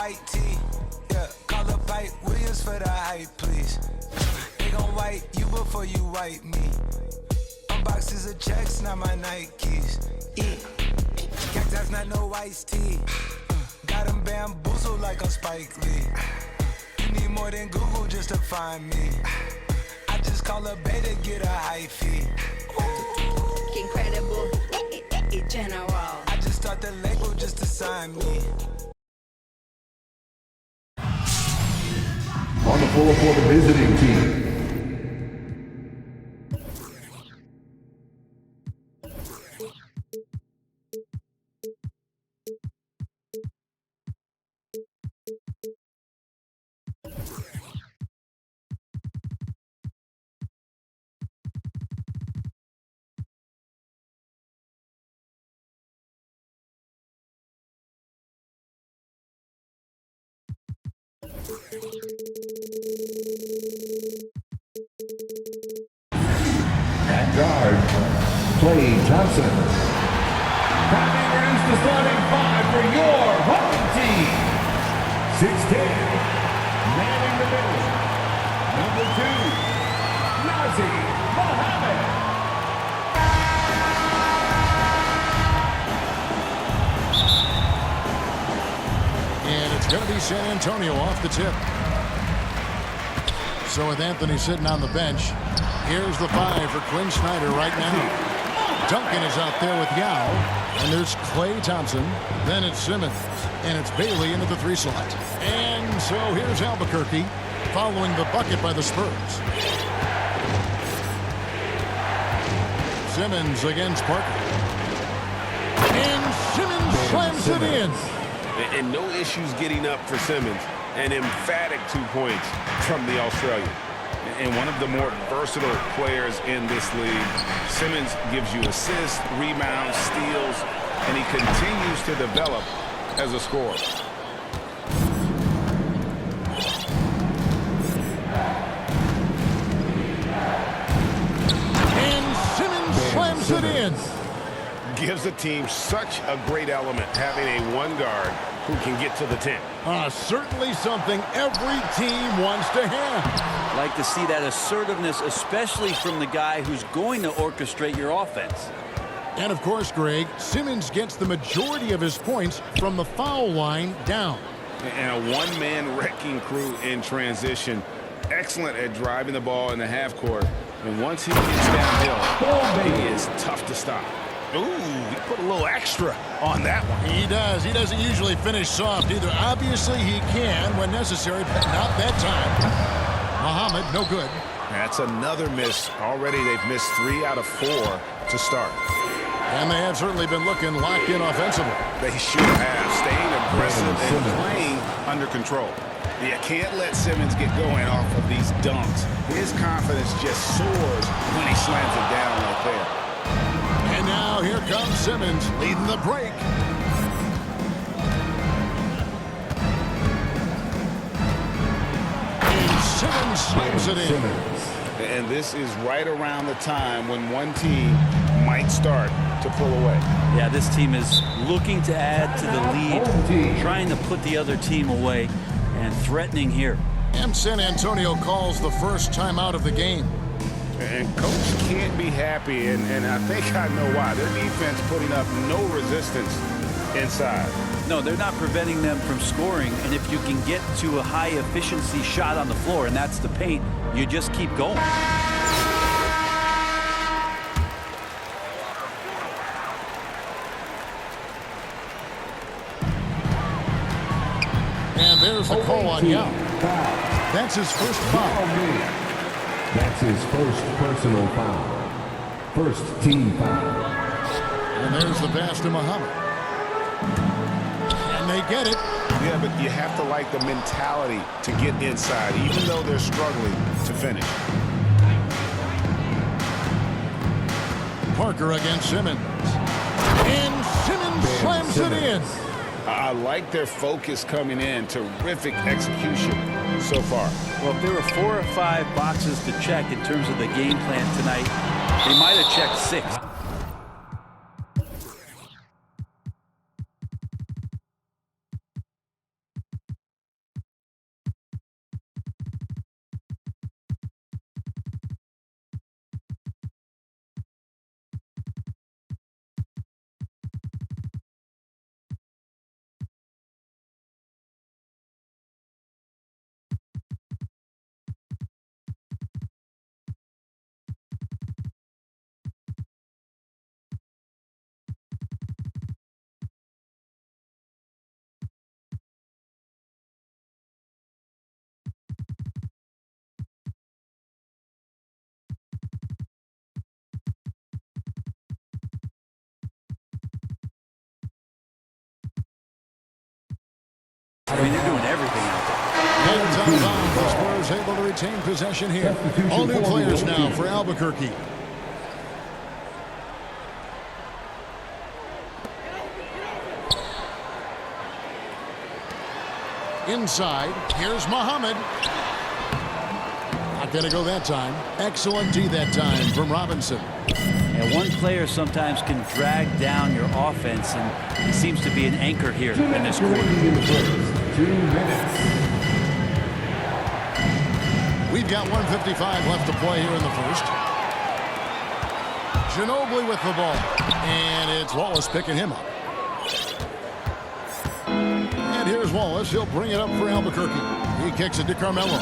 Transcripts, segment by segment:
white tee. Yeah, call up Pipe Williams for the hype, please. They gon' wipe you before you wipe me. Boxes of checks, not my Nikes. Cactus, not no iced tea. Got them bamboozled like I'm Spike Lee. You need more than Google just to find me. I just call a beta, get a high fee. Incredible, general. I just start the label just to sign me. On the floor for the visiting team. At guard, Clay Thompson. That brings the starting five for your home team. 6'10", manning the middle. Number 2, Nazi Mohammed. And it's going to be San Antonio off the tip. So with Anthony sitting on the bench, here's the 5 for Quinn Snyder right now. Duncan is out there with Yao. And there's Clay Thompson. Then it's Simmons. And it's Bailey into the 3 slot. And so here's Albuquerque following the bucket by the Spurs. Simmons against Parker. And Simmons slams it in. And no issues getting up for Simmons. An emphatic 2 points from the Australian. And one of the more versatile players in this league. Simmons gives you assists, rebounds, steals, and he continues to develop as a scorer. And Simmons slams it in. Gives the team such a great element having a 1 guard who can get to the 10. Certainly something every team wants to have. Like to see that assertiveness, especially from the guy who's going to orchestrate your offense. And of course, Greg, Simmons gets the majority of his points from the foul line down. And a one-man wrecking crew in transition. Excellent at driving the ball in the half court. And once he gets downhill, he is tough to stop. Ooh, he put a little extra on that one. He does. He doesn't usually finish soft either. Obviously, he can when necessary, but not that time. Muhammad, no good. That's another miss. Already they've missed 3 out of 4 to start. And they have certainly been looking locked in offensively. They should have. Staying aggressive and playing under control. You can't let Simmons get going off of these dunks. His confidence just soars when he slams it down like that. And now here comes Simmons leading the break. And Simmons slams it in. And this is right around the time when one team might start to pull away. Yeah, this team is looking to add to the lead, trying to put the other team away, and threatening here. And San Antonio calls the first timeout of the game. And coach can't be happy, and I think I know why. Their defense putting up no resistance inside. No, they're not preventing them from scoring, and if you can get to a high-efficiency shot on the floor, and that's the paint, you just keep going. And there's the call on Yao. That's his first foul. That's his first personal foul. First team foul. And there's the pass to Muhammad. And they get it. Yeah, but you have to like the mentality to get inside, even though they're struggling to finish. Parker against Simmons. And Simmons slams it in. I like their focus coming in. Terrific execution so far. Well, if there were 4 or 5 boxes to check in terms of the game plan tonight, they might have checked 6. I mean, they're doing everything out there. And timeout. The Spurs able to retain possession here. All new players now for Albuquerque. Inside, here's Muhammad. Not going to go that time. Excellent D that time from Robinson. And one player sometimes can drag down your offense, and he seems to be an anchor here in this quarter. 2 minutes. We've got 1:55 left to play here in the first. Ginobili with the ball. And it's Wallace picking him up. And here's Wallace. He'll bring it up for Albuquerque. He kicks it to Carmelo.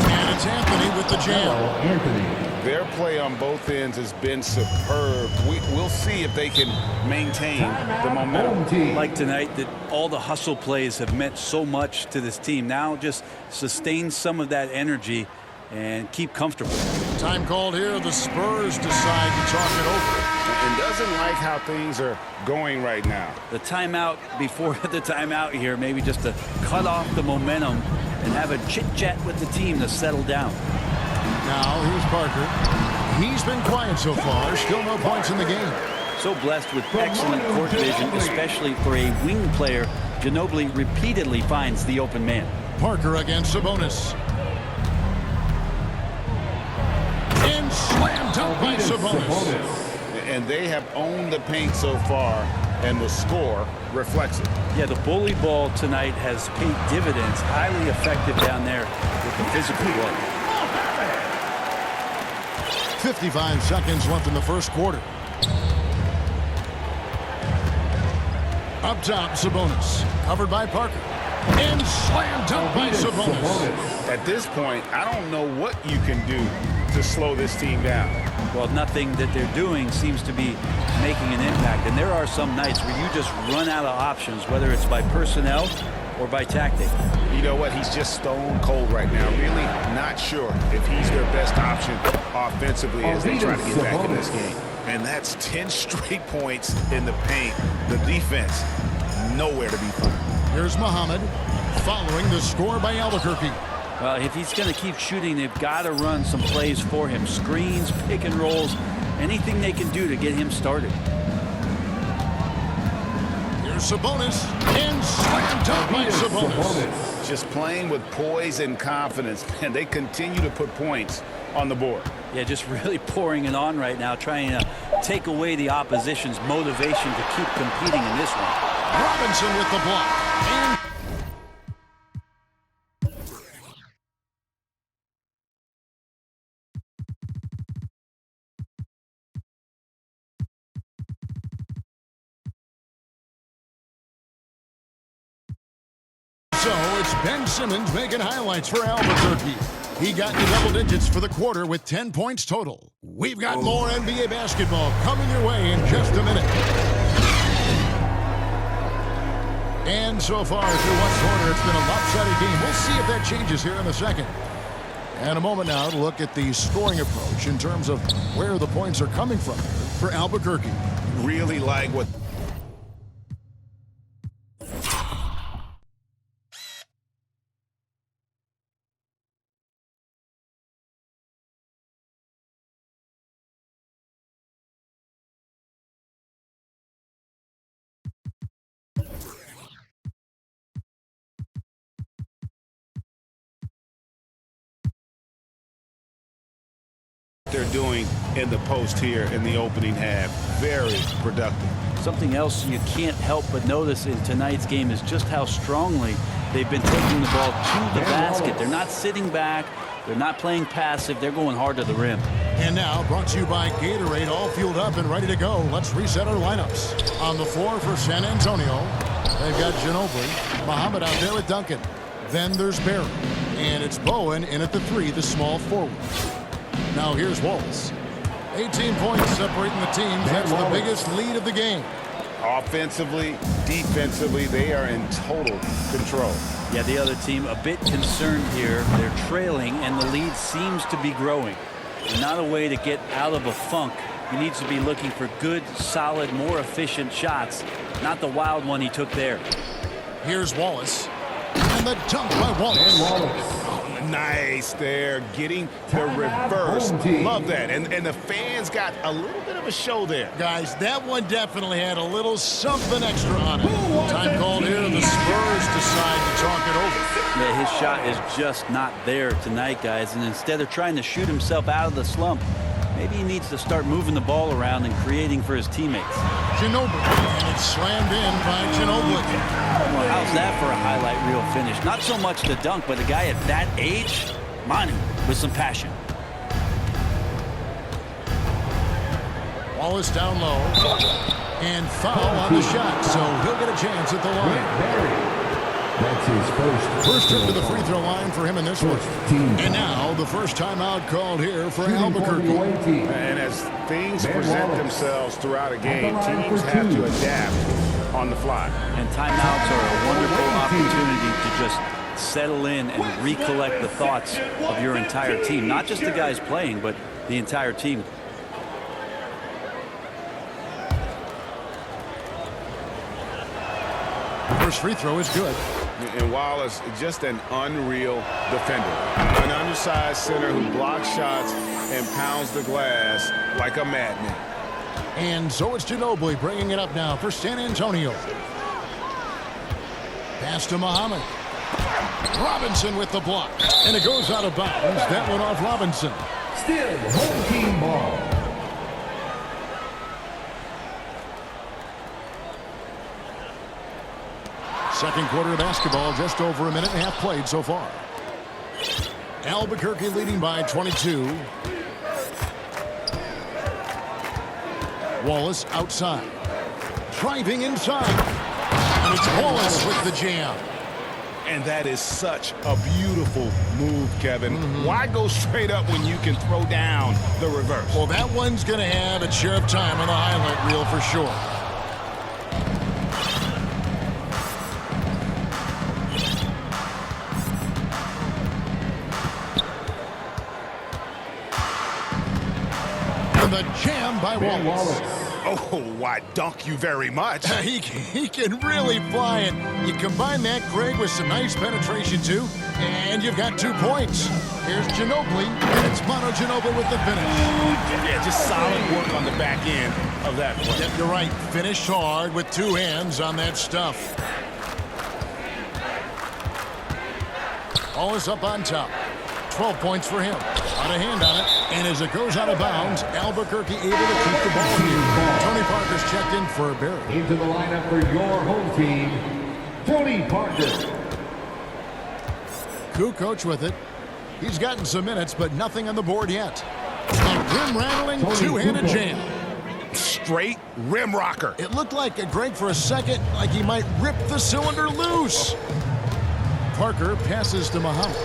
And it's Anthony with the jam. Their play on both ends has been superb. We'll see if they can maintain the momentum. Like tonight, that all the hustle plays have meant so much to this team. Now just sustain some of that energy and keep comfortable. Time called here. The Spurs decide to talk it over. And doesn't like how things are going right now. The timeout before the timeout here, maybe just to cut off the momentum and have a chit-chat with the team to settle down. Now here's Parker. He's been quiet so far. Still no points in the game. So blessed with excellent court vision, especially for a wing player. Ginobili repeatedly finds the open man. Parker against Sabonis. And slam dunk by Sabonis. And they have owned the paint so far, and the score reflects it. Yeah, the bully ball tonight has paid dividends. Highly effective down there with the physical work. 55 seconds left in the first quarter. Up top, Sabonis. Covered by Parker. And slam dunk by Sabonis. At this point, I don't know what you can do to slow this team down. Well, nothing that they're doing seems to be making an impact. And there are some nights where you just run out of options, whether it's by personnel or by tactic. You know what? He's just stone cold right now. Really not sure if he's their best option offensively as they try to get back in this game. And that's 10 straight points in the paint. The defense, nowhere to be found. Here's Muhammad following the score by Albuquerque. Well, if he's going to keep shooting, they've got to run some plays for him. Screens, pick and rolls, anything they can do to get him started. Here's Sabonis. And slam dunk by Sabonis. Just playing with poise and confidence, and they continue to put points on the board. Yeah, just really pouring it on right now, trying to take away the opposition's motivation to keep competing in this one. Robinson with the block. And so it's Ben Simmons making highlights for Albuquerque. He got into double digits for the quarter with 10 points total. We've got more NBA basketball coming your way in just a minute. And so far through one quarter, it's been a lopsided game. We'll see if that changes here in the second. And a moment now to look at the scoring approach in terms of where the points are coming from for Albuquerque. Really like what they're doing in the post here in the opening half. Very productive. Something else you can't help but notice in tonight's game is just how strongly they've been taking the ball to the basket. They're not sitting back. They're not playing passive. They're going hard to the rim. And now brought to you by Gatorade, all fueled up and ready to go. Let's reset our lineups. On the floor for San Antonio, they've got Ginobili, Muhammad out there with Duncan. Then there's Barry. And it's Bowen in at the 3, the small forward. Now here's Wallace. 18 points separating the teams. That's the biggest lead of the game. Offensively, defensively, they are in total control. Yeah, the other team a bit concerned here. They're trailing, and the lead seems to be growing. Not a way to get out of a funk He needs to be looking for good, solid, more efficient shots, not the wild one he took there. Here's Wallace. And the dunk by Wallace. Oh, nice there, getting the reverse. Love that. And the fans got a little bit of a show there. Guys, that one definitely had a little something extra on it. Time called here, the Spurs decide to talk it over. Yeah, his shot is just not there tonight, guys. And instead of trying to shoot himself out of the slump, maybe he needs to start moving the ball around and creating for his teammates. Ginobili, and it's slammed in by Ginobili. Well, how's that for a highlight reel finish? Not so much the dunk, but a guy at that age, Manu, with some passion. Wallace down low. And foul on the shot, so he'll get a chance at the line. That's his First trip to the free throw line for him in this one. And now the first timeout called here for Albuquerque. And as things present themselves throughout a game, teams have to adapt on the fly. And timeouts are a wonderful opportunity to just settle in and recollect the thoughts of your entire team. Not just the guys playing, but the entire team. First free throw is good. And Wallace, just an unreal defender. An undersized center who blocks shots and pounds the glass like a madman. And so it's Ginobili bringing it up now for San Antonio. Pass to Muhammad. Robinson with the block. And it goes out of bounds. That one off Robinson. Still home team ball. Second quarter of basketball, just over a minute and a half played so far. Albuquerque leading by 22. Wallace outside. Driving inside. And it's Wallace with the jam. And that is such a beautiful move, Kevin. Why go straight up when you can throw down the reverse? Well, that one's going to have its share of time on the highlight reel for sure. The jam by Wallace. Oh, why, dunk you very much. He can really fly it. You combine that, Greg, with some nice penetration, too, and you've got 2 points. Here's Ginobili, and it's Manu Ginobili with the finish. Yeah, just solid work on the back end of that play. Yep, you're right. Finished hard with 2 hands on that stuff. Wallace up on top. 12 points for him. Out of hand on it. And as it goes out of bounds, Albuquerque able to keep the ball here. Tony Parker's checked in for a Barry. Into the lineup for your home team, Tony Parker. Kukoc with it. He's gotten some minutes, but nothing on the board yet. A rim-rattling, two-handed jam. Straight rim rocker. It looked like, Greg, for a second, like he might rip the cylinder loose. Parker passes to Muhammad.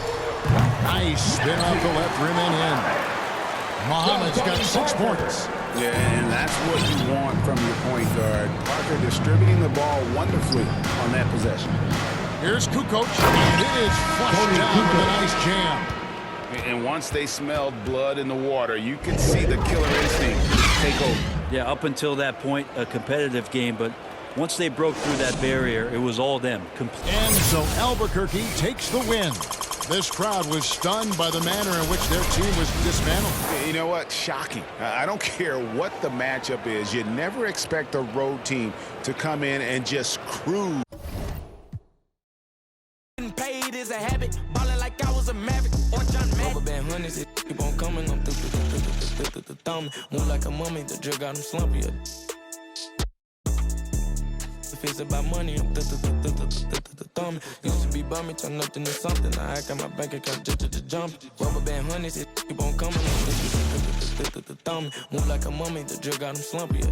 Nice spin off the left rim and in. Muhammad's got 6 points. Yeah, and that's what you want from your point guard. Parker distributing the ball wonderfully on that possession. Here's Kukoc, and it is flushed down with a nice jam. And once they smelled blood in the water, you could see the killer instinct take over. Yeah, up until that point, a competitive game, but once they broke through that barrier, it was all them. And so Albuquerque takes the win. This crowd was stunned by the manner in which their team was dismantled. You know what? Shocking. I don't care what the matchup is. You never expect a road team to come in and just cruise. Paid is a habit, ballin' like I was a Maverick or John Madden. Rubber band hundreds, it keep on coming. I'm thumbing, move like a mummy. The drug got him slumpy. If it's about money, I'm thumbing. Used to be bumming, turn nothing to something. Now I got my bank account just jumping. Rubber band hundreds, it keep on coming. I'm thumbing, move like a mummy. The drug got him slumpy.